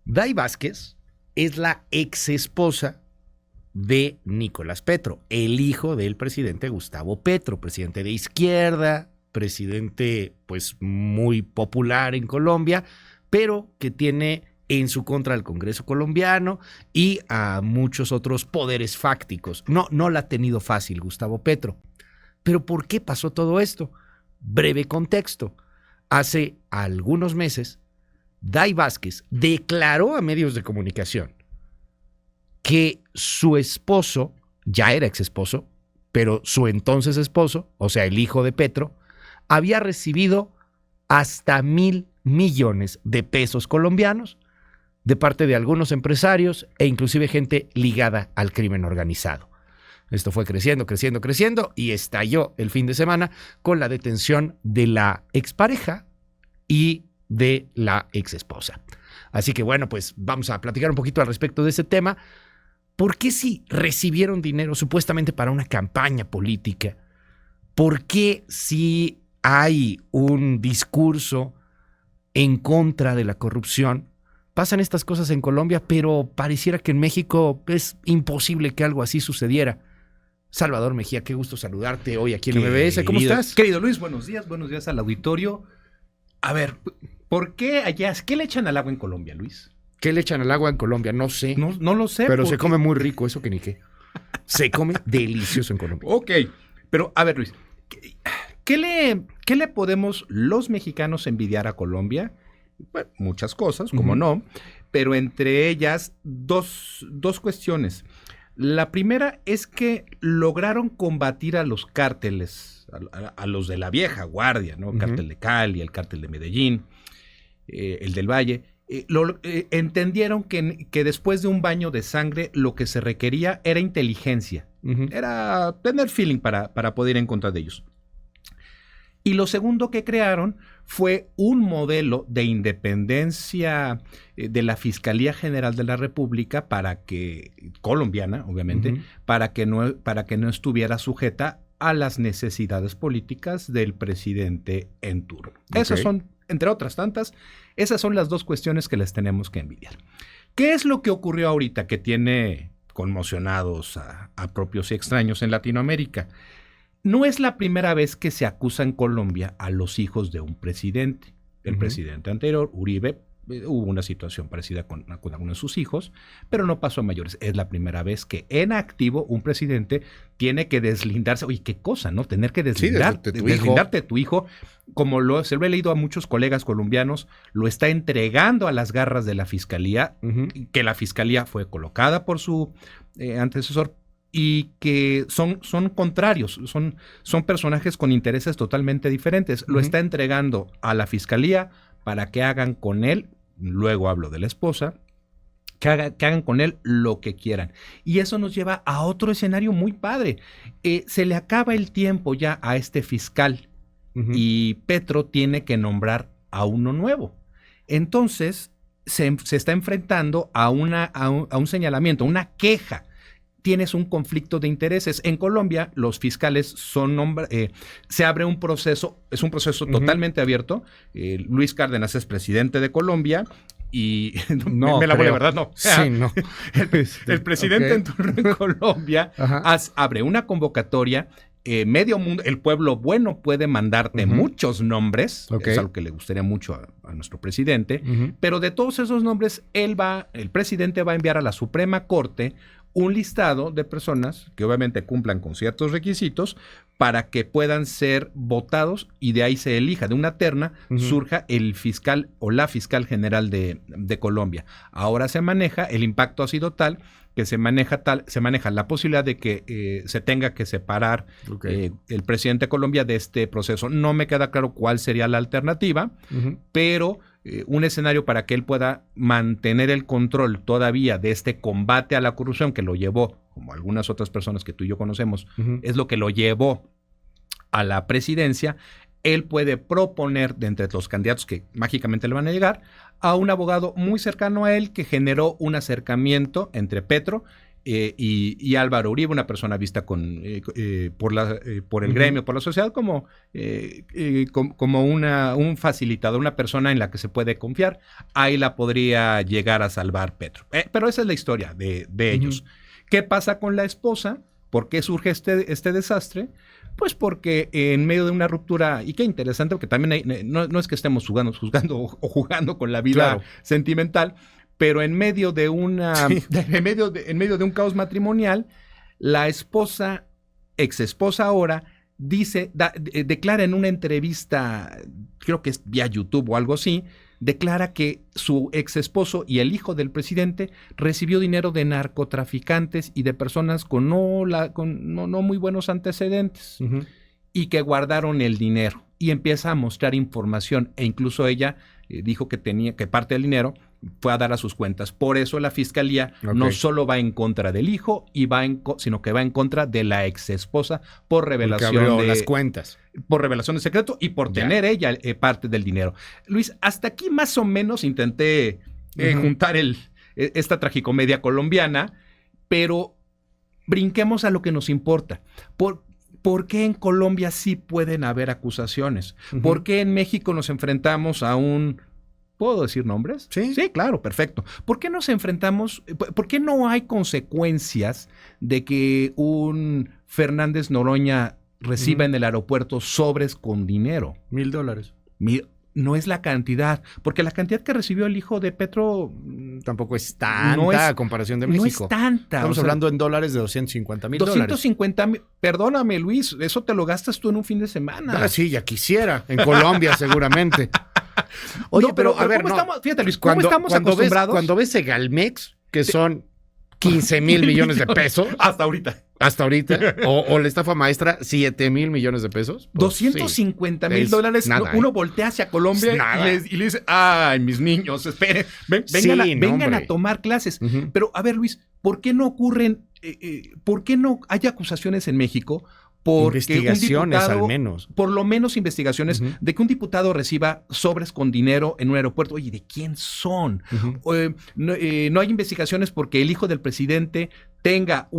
Day Vázquez es la ex esposa de Nicolás Petro, el hijo del presidente Gustavo Petro, presidente de izquierda, presidente pues muy popular en Colombia, pero que tiene en su contra al Congreso colombiano y a muchos otros poderes fácticos. No la ha tenido fácil Gustavo Petro. ¿Pero por qué pasó todo esto? Breve contexto. Hace algunos meses, Day Vázquez declaró a medios de comunicación que su esposo, ya era ex esposo, pero su entonces esposo, o sea, el hijo de Petro, había recibido hasta 1,000 millones de pesos colombianos de parte de algunos empresarios e inclusive gente ligada al crimen organizado. Esto fue creciendo y estalló el fin de semana con la detención de la expareja y de la exesposa. Así que bueno, pues vamos a platicar un poquito al respecto de ese tema. ¿Por qué si recibieron dinero supuestamente para una campaña política? ¿Por qué si hay un discurso en contra de la corrupción? Pasan estas cosas en Colombia, pero pareciera que en México es imposible que algo así sucediera. Salvador Mejía, qué gusto saludarte hoy aquí en MBS. ¿Cómo estás? Querido Luis, buenos días al auditorio. A ver, ¿por qué allá? ¿Qué le echan al agua en Colombia, Luis? ¿Qué le echan al agua en Colombia? No sé. No lo sé. Pero se come muy rico, eso que ni qué. Se come delicioso en Colombia. Ok, pero a ver, Luis, ¿qué le podemos los mexicanos envidiar a Colombia? Bueno, muchas cosas, como no, pero entre ellas dos cuestiones. La primera es que lograron combatir a los cárteles, a los de la vieja guardia, ¿no? Cártel de Cali, el cártel de Medellín, el del Valle. Entendieron que después de un baño de sangre lo que se requería era inteligencia, era tener feeling para poder ir en contra de ellos. Y lo segundo que crearon fue un modelo de independencia de la Fiscalía General de la República colombiana, obviamente, para que no estuviera sujeta a las necesidades políticas del presidente en turno. Okay. Esas son, entre otras tantas, esas son las dos cuestiones que les tenemos que envidiar. ¿Qué es lo que ocurrió ahorita que tiene conmocionados a propios y extraños en Latinoamérica? No es la primera vez que se acusa en Colombia a los hijos de un presidente. El presidente anterior, Uribe, hubo una situación parecida con alguno de sus hijos, pero no pasó a mayores. Es la primera vez que en activo un presidente tiene que deslindarse. Oye, qué cosa, ¿no? Tener que deslindarte de tu hijo. Como se lo he leído a muchos colegas colombianos, lo está entregando a las garras de la fiscalía, que la fiscalía fue colocada por su antecesor, y que son contrarios, son personajes con intereses totalmente diferentes. Lo está entregando a la fiscalía para que hagan con él, luego hablo de la esposa, que hagan con él lo que quieran. Y eso nos lleva a otro escenario muy padre. Se le acaba el tiempo ya a este fiscal y Petro tiene que nombrar a uno nuevo. Entonces se está enfrentando a un señalamiento, una queja. Tienes un conflicto de intereses. En Colombia, los fiscales se abre un proceso, es un proceso totalmente abierto. Luis Cárdenas es presidente de Colombia y me la voy, ¿verdad? No. Sí, no. El presidente en turno en Colombia abre una convocatoria. Medio mundo, el pueblo bueno puede mandarte muchos nombres, es algo que le gustaría mucho a nuestro presidente, pero de todos esos nombres, el presidente va a enviar a la Suprema Corte un listado de personas que obviamente cumplan con ciertos requisitos para que puedan ser votados y de ahí se elija, de una terna surja el fiscal o la fiscal general de Colombia. Ahora el impacto ha sido tal que se maneja la posibilidad de que se tenga que separar el presidente de Colombia de este proceso. No me queda claro cuál sería la alternativa, pero un escenario para que él pueda mantener el control todavía de este combate a la corrupción que lo llevó, como algunas otras personas que tú y yo conocemos, es lo que lo llevó a la presidencia. Él puede proponer de entre los candidatos que mágicamente le van a llegar a un abogado muy cercano a él que generó un acercamiento entre Petro y Álvaro Uribe, una persona vista por el gremio, por la sociedad, como un facilitador, una persona en la que se puede confiar. Ahí la podría llegar a salvar Petro. Pero esa es la historia de ellos. ¿Qué pasa con la esposa? ¿Por qué surge este desastre? Pues porque en medio de una ruptura, y qué interesante, porque también no es que estemos jugando con la vida sentimental, pero en medio de en medio de un caos matrimonial, la esposa, exesposa ahora, declara en una entrevista, creo que es vía YouTube o algo así, declara que su exesposo y el hijo del presidente recibió dinero de narcotraficantes y de personas con no muy buenos antecedentes, y que guardaron el dinero, y empieza a mostrar información, e incluso ella dijo que parte del dinero fue a dar a sus cuentas. Por eso la fiscalía no solo va en contra del hijo, sino que va en contra de la exesposa por revelación de las cuentas. Por revelación de secreto y por tener ella parte del dinero. Luis, hasta aquí más o menos intenté juntar esta tragicomedia colombiana, pero brinquemos a lo que nos importa. ¿Por qué en Colombia sí pueden haber acusaciones? ¿Por qué en México nos enfrentamos a un... ¿Puedo decir nombres? Sí. Sí, claro, perfecto. ¿Por qué por qué no hay consecuencias de que un Fernández Noroña reciba en el aeropuerto sobres con dinero? $1,000. No es la cantidad, porque la cantidad que recibió el hijo de Petro tampoco es tanta a comparación de México. No es tanta. Estamos hablando en dólares de $250,000. 250,000. Perdóname, Luis, eso te lo gastas tú en un fin de semana. Sí, ya quisiera. En Colombia, seguramente. Oye, pero a ver, fíjate, Luis, ¿cómo estamos acostumbrados? Cuando ves Segalmex, que son 15,000 millones de pesos. Hasta ahorita. O la estafa maestra, 7,000 millones de pesos. Pues, $250,000. Uno voltea hacia Colombia y le dice, ay, mis niños, esperen, vengan a tomar clases. Pero, a ver, Luis, ¿por qué no hay acusaciones en México? Porque investigaciones, al menos. Por lo menos investigaciones de que un diputado reciba sobres con dinero en un aeropuerto. Oye, ¿de quién son? No hay investigaciones porque el hijo del presidente tenga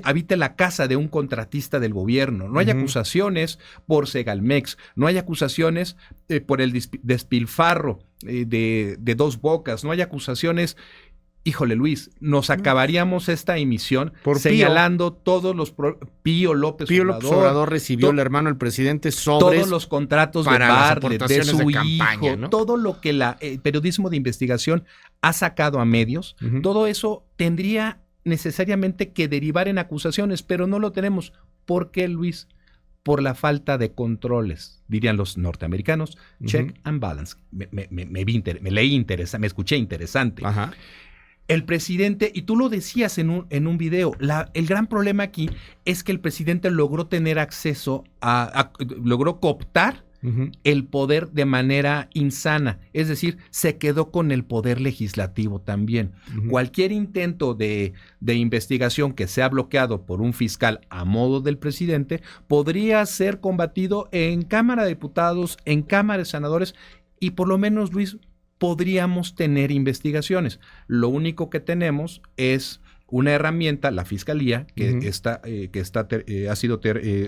habite la casa de un contratista del gobierno. No hay acusaciones por Segalmex. No hay acusaciones por el despilfarro de Dos Bocas. No hay acusaciones. Híjole, Luis, nos acabaríamos esta emisión por señalando todos los... Pío López Obrador recibió el hermano del presidente sobres todos los contratos de Bartlett, de su hijo, ¿no? Todo lo que el periodismo de investigación ha sacado a medios, todo eso tendría necesariamente que derivar en acusaciones, pero no lo tenemos. ¿Por qué, Luis? Por la falta de controles, dirían los norteamericanos. Check and balance. Me escuché interesante. El presidente, y tú lo decías en un video, el gran problema aquí es que el presidente logró tener acceso logró cooptar el poder de manera insana. Es decir, se quedó con el poder legislativo también. Cualquier intento de investigación que sea bloqueado por un fiscal a modo del presidente podría ser combatido en Cámara de Diputados, en Cámara de Senadores, y por lo menos, Luis, podríamos tener investigaciones. Lo único que tenemos es una herramienta, la fiscalía, que ha sido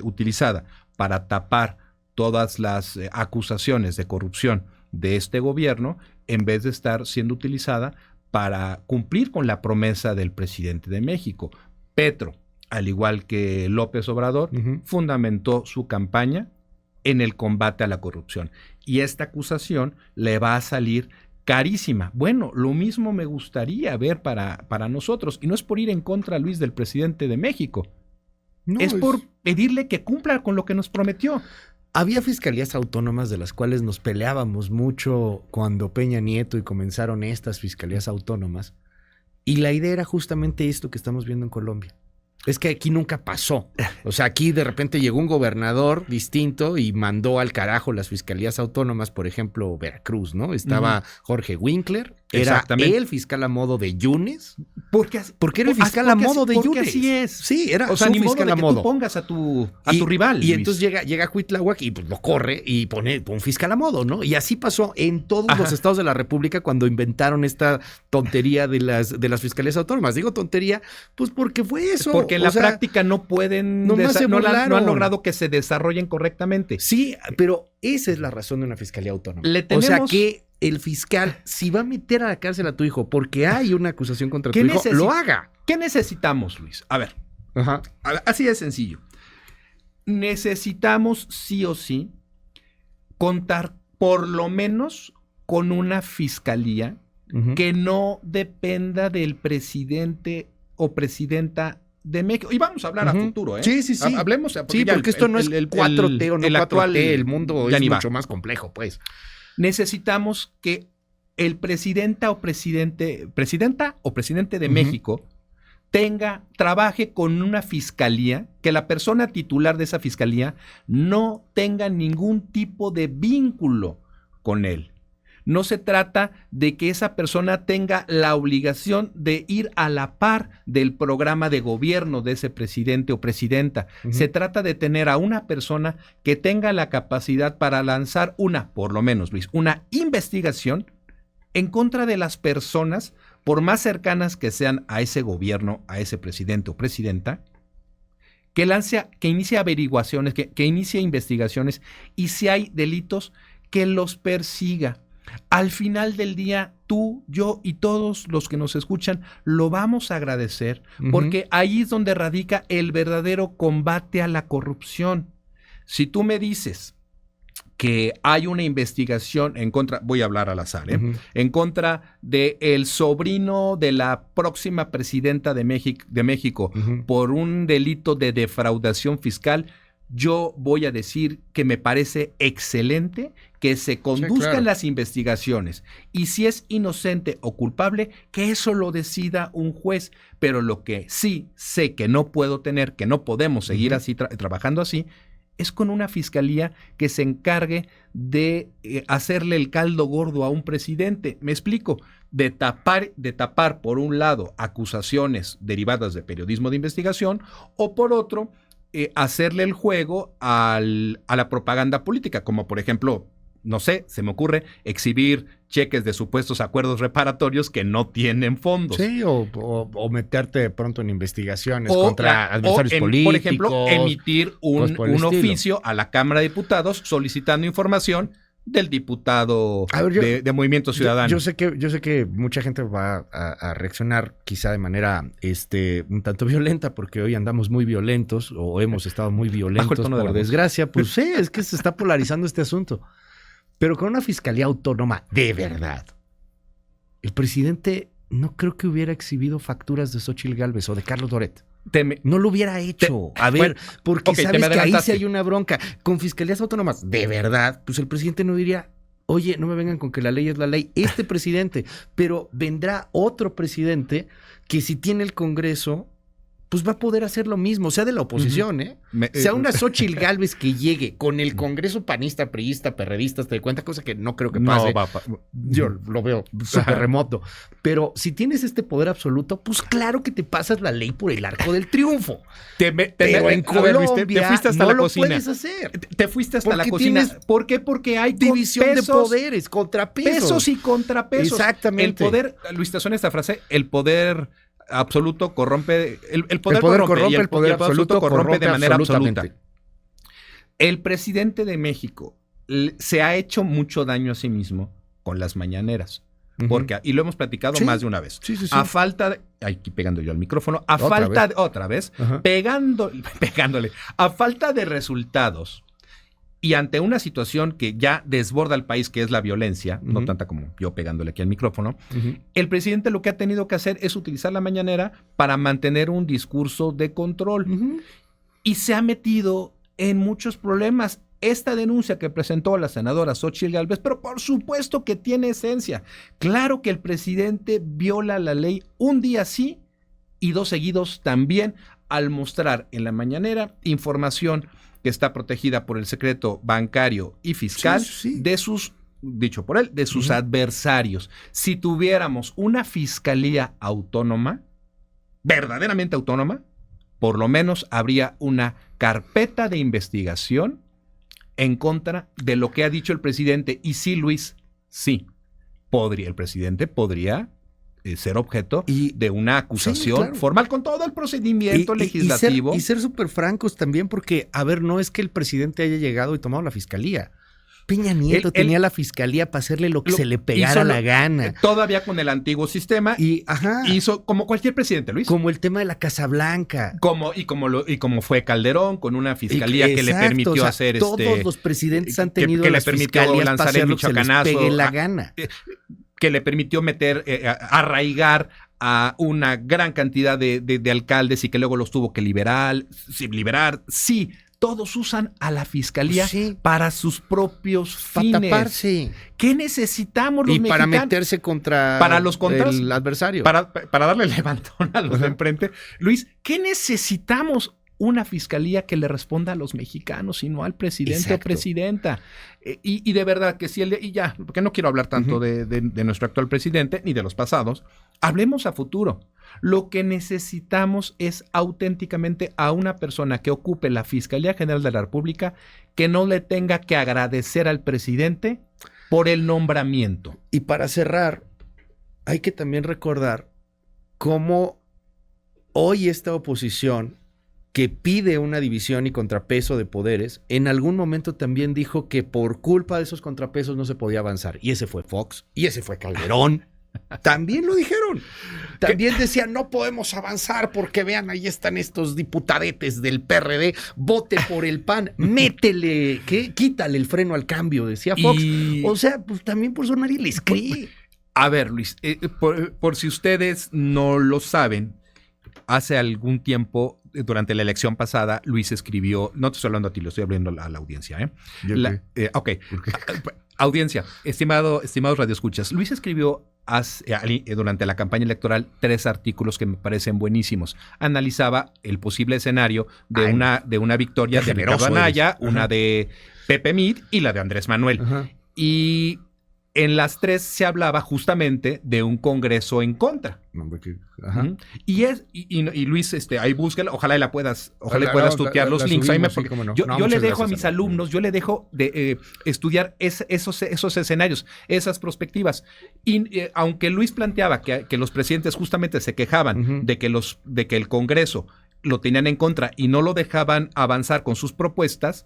utilizada para tapar todas las acusaciones de corrupción de este gobierno, en vez de estar siendo utilizada para cumplir con la promesa del presidente de México. Petro, al igual que López Obrador, fundamentó su campaña en el combate a la corrupción. Y esta acusación le va a salir carísima. Bueno, lo mismo me gustaría ver para nosotros. Y no es por ir en contra, Luis, del presidente de México. No, es por pedirle que cumpla con lo que nos prometió. Había fiscalías autónomas de las cuales nos peleábamos mucho cuando Peña Nieto y comenzaron estas fiscalías autónomas. Y la idea era justamente esto que estamos viendo en Colombia. Es que aquí nunca pasó. O sea, aquí de repente llegó un gobernador distinto y mandó al carajo las fiscalías autónomas, por ejemplo, Veracruz, ¿no? Estaba Jorge Winkler era el fiscal a modo de Yunes. Porque era el fiscal a modo de Yunes. Porque así es. Sí, era o sea, su ni fiscal modo de a que modo. tú pongas a tu rival. Y entonces llega Cuitláhuac y pues lo corre y pone un fiscal a modo, ¿no? Y así pasó en todos los estados de la República cuando inventaron esta tontería de las fiscalías autónomas. Digo tontería, pues porque fue eso. Porque en la práctica no pueden, no han logrado que se desarrollen correctamente. Sí, pero esa es la razón de una fiscalía autónoma. O sea que el fiscal, si va a meter a la cárcel a tu hijo porque hay una acusación contra tu hijo, lo haga. ¿Qué necesitamos, Luis? A ver, así de sencillo. Necesitamos sí o sí contar por lo menos con una fiscalía que no dependa del presidente o presidenta de México. Y vamos a hablar a futuro, ¿eh? Sí. Hablemos. Porque esto no es 4T o no 4T. El mundo es mucho más complejo, pues. Necesitamos que el presidenta o presidente de México trabaje con una fiscalía, que la persona titular de esa fiscalía no tenga ningún tipo de vínculo con él. No se trata de que esa persona tenga la obligación de ir a la par del programa de gobierno de ese presidente o presidenta. Se trata de tener a una persona que tenga la capacidad para lanzar por lo menos, Luis, una investigación en contra de las personas, por más cercanas que sean a ese gobierno, a ese presidente o presidenta, que inicie averiguaciones, que inicie investigaciones, y si hay delitos, que los persiga. Al final del día, tú, yo y todos los que nos escuchan lo vamos a agradecer, porque ahí es donde radica el verdadero combate a la corrupción. Si tú me dices que hay una investigación en contra, voy a hablar al azar, en contra del sobrino de la próxima presidenta de México por un delito de defraudación fiscal, yo voy a decir que me parece excelente que se conduzcan las investigaciones, y si es inocente o culpable, que eso lo decida un juez. Pero lo que sí sé que no puedo tener, que no podemos seguir así trabajando así, es con una fiscalía que se encargue de hacerle el caldo gordo a un presidente. Me explico, de tapar por un lado acusaciones derivadas de periodismo de investigación, o por otro hacerle el juego a la propaganda política, como por ejemplo, no sé, se me ocurre exhibir cheques de supuestos acuerdos reparatorios que no tienen fondos. Sí, o meterte de pronto en investigaciones contra adversarios políticos. Por ejemplo, emitir un oficio a la Cámara de Diputados solicitando información del diputado de Movimiento Ciudadano. Yo sé que mucha gente va a reaccionar quizá de manera un tanto violenta, porque hoy andamos muy violentos, o hemos estado muy violentos, por desgracia. Pues sí, es que se está polarizando este asunto. Pero con una fiscalía autónoma de verdad, el presidente no creo que hubiera exhibido facturas de Xóchitl Gálvez o de Carlos Loret. No lo hubiera hecho. Porque sabes que ahí sí hay una bronca. Con fiscalías autónomas, de verdad, pues el presidente no diría: oye, no me vengan con que la ley es la ley. Este presidente, pero vendrá otro presidente que, si tiene el Congreso, pues va a poder hacer lo mismo, sea de la oposición, sea una Xóchitl Gálvez que llegue con el Congreso panista, priista, perredista, te cuenta, cosa que no creo que pase. Yo lo veo súper remoto. Pero si tienes este poder absoluto, pues claro que te pasas la ley por el arco del triunfo. Pero en Colombia te fuiste hasta la cocina. Puedes hacer. Te fuiste hasta la cocina. ¿Por qué? Porque hay división de poderes, contrapesos. Pesos y contrapesos. Exactamente. El poder, Luis, te suena esta frase, el poder absoluto corrompe, el poder corrompe, y el poder absoluto corrompe de manera absoluta. El presidente de México se ha hecho mucho daño a sí mismo con las mañaneras. Porque, y lo hemos platicado más de una vez. Sí. A falta de, aquí pegando yo al micrófono, pegándole, a falta de resultados, y ante una situación que ya desborda al país, que es la violencia, no tanta como yo pegándole aquí al micrófono, el presidente lo que ha tenido que hacer es utilizar la mañanera para mantener un discurso de control. Y se ha metido en muchos problemas. Esta denuncia que presentó la senadora Xóchitl Gálvez, pero por supuesto que tiene esencia. Claro que el presidente viola la ley un día sí y dos seguidos también, al mostrar en la mañanera información que está protegida por el secreto bancario y fiscal de sus dicho por él, de sus adversarios. Si tuviéramos una fiscalía autónoma, verdaderamente autónoma, por lo menos habría una carpeta de investigación en contra de lo que ha dicho el presidente. Y sí, Luis, sí, el presidente podría ser objeto de una acusación formal con todo el procedimiento legislativo. Y ser súper francos también, porque, a ver, no es que el presidente haya llegado y tomado la fiscalía. Peña Nieto tenía la fiscalía para hacerle lo que se le pegara la gana. Todavía con el antiguo sistema. Y hizo como cualquier presidente, Luis. Como el tema de la Casa Blanca. Como fue Calderón, con una fiscalía que le permitió hacer todos los presidentes han tenido las fiscalías para hacer lo que se les pegue la gana. Que le permitió arraigar a una gran cantidad de alcaldes y que luego los tuvo que liberar. Sí, todos usan a la fiscalía para sus propios fines. Para taparse. ¿Qué necesitamos los mexicanos? Y para meterse contra el adversario. Para darle levantón a los de enfrente. Luis, ¿qué necesitamos? Una fiscalía que le responda a los mexicanos y no al presidente o presidenta. Y de verdad que si porque no quiero hablar tanto de nuestro actual presidente ni de los pasados, hablemos a futuro. Lo que necesitamos es auténticamente a una persona que ocupe la Fiscalía General de la República que no le tenga que agradecer al presidente por el nombramiento. Y para cerrar, hay que también recordar cómo hoy esta oposición que pide una división y contrapeso de poderes, en algún momento también dijo que por culpa de esos contrapesos no se podía avanzar. Y ese fue Fox, y ese fue Calderón. También lo dijeron. También decían, no podemos avanzar porque vean, ahí están estos diputadetes del PRD, vote por el PAN, métele, quítale el freno al cambio, decía Fox. O sea, pues también por eso nadie les cree. A ver, Luis, por si ustedes no lo saben, hace algún tiempo, durante la elección pasada, Luis escribió, no te estoy hablando a ti, lo estoy hablando a la audiencia. Audiencia, estimados radioescuchas, Luis escribió durante la campaña electoral 3 artículos que me parecen buenísimos. Analizaba el posible escenario de una victoria de Ricardo Anaya, una de Pepe Mid y la de Andrés Manuel. Y en las 3 se hablaba justamente de un Congreso en contra. Y Luis, ahí búsquela, ojalá puedas tutear los links. Yo le dejo a mis alumnos, de estudiar esos escenarios, esas perspectivas. Y aunque Luis planteaba que los presidentes justamente se quejaban de que el Congreso lo tenían en contra y no lo dejaban avanzar con sus propuestas,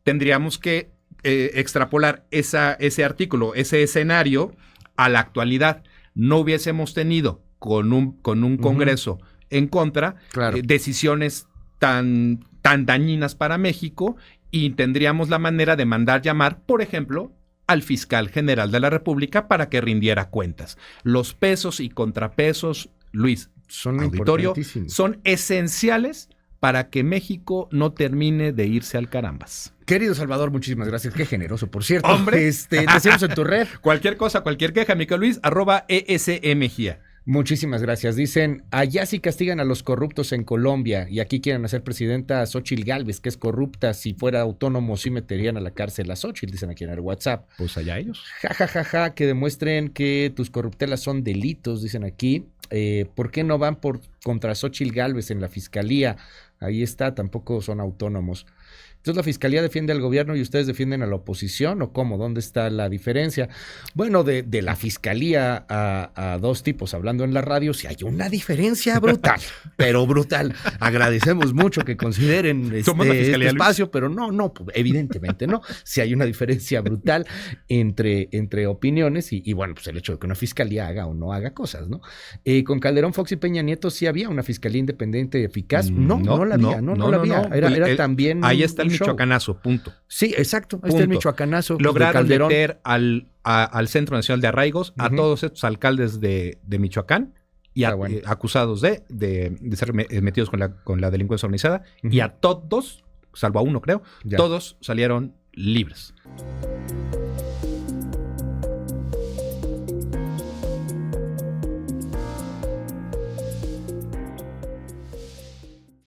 tendríamos que extrapolar ese artículo, ese escenario a la actualidad. No hubiésemos tenido con un Congreso en contra decisiones tan dañinas para México, y tendríamos la manera de mandar llamar, por ejemplo, al fiscal general de la República para que rindiera cuentas. Los pesos y contrapesos, Luis, auditorio, son esenciales para que México no termine de irse al carambas. Querido Salvador, muchísimas gracias. Qué generoso, por cierto. Hombre, decimos en tu red. Cualquier cosa, cualquier queja, Mica Luis, @ESMGIA. Muchísimas gracias. Dicen, allá sí castigan a los corruptos en Colombia y aquí quieren hacer presidenta a Xóchitl Gálvez, que es corrupta. Si fuera autónomo, sí meterían a la cárcel a Xóchitl, dicen aquí en el WhatsApp. Pues allá ellos. Ja, que demuestren que tus corruptelas son delitos, dicen aquí. ¿Por qué no van contra Xóchitl Gálvez en la fiscalía? Ahí está, tampoco son autónomos. Entonces, ¿la fiscalía defiende al gobierno y ustedes defienden a la oposición o cómo? ¿Dónde está la diferencia? Bueno, de la fiscalía a 2 tipos hablando en la radio, sí hay una diferencia brutal, pero brutal. Agradecemos mucho que consideren este espacio, pero no, evidentemente no. Sí hay una diferencia brutal entre opiniones y bueno, pues el hecho de que una fiscalía haga o no haga cosas, ¿no? Con Calderón, Fox y Peña Nieto sí había una fiscalía independiente y eficaz. No la había. Era también... Ahí está el michoacanazo, punto. Sí, exacto. Ahí está el michoacanazo. Lograron meter al Centro Nacional de Arraigos a todos estos alcaldes de Michoacán y acusados de ser metidos con la delincuencia organizada, y a todos, salvo a uno creo, todos salieron libres.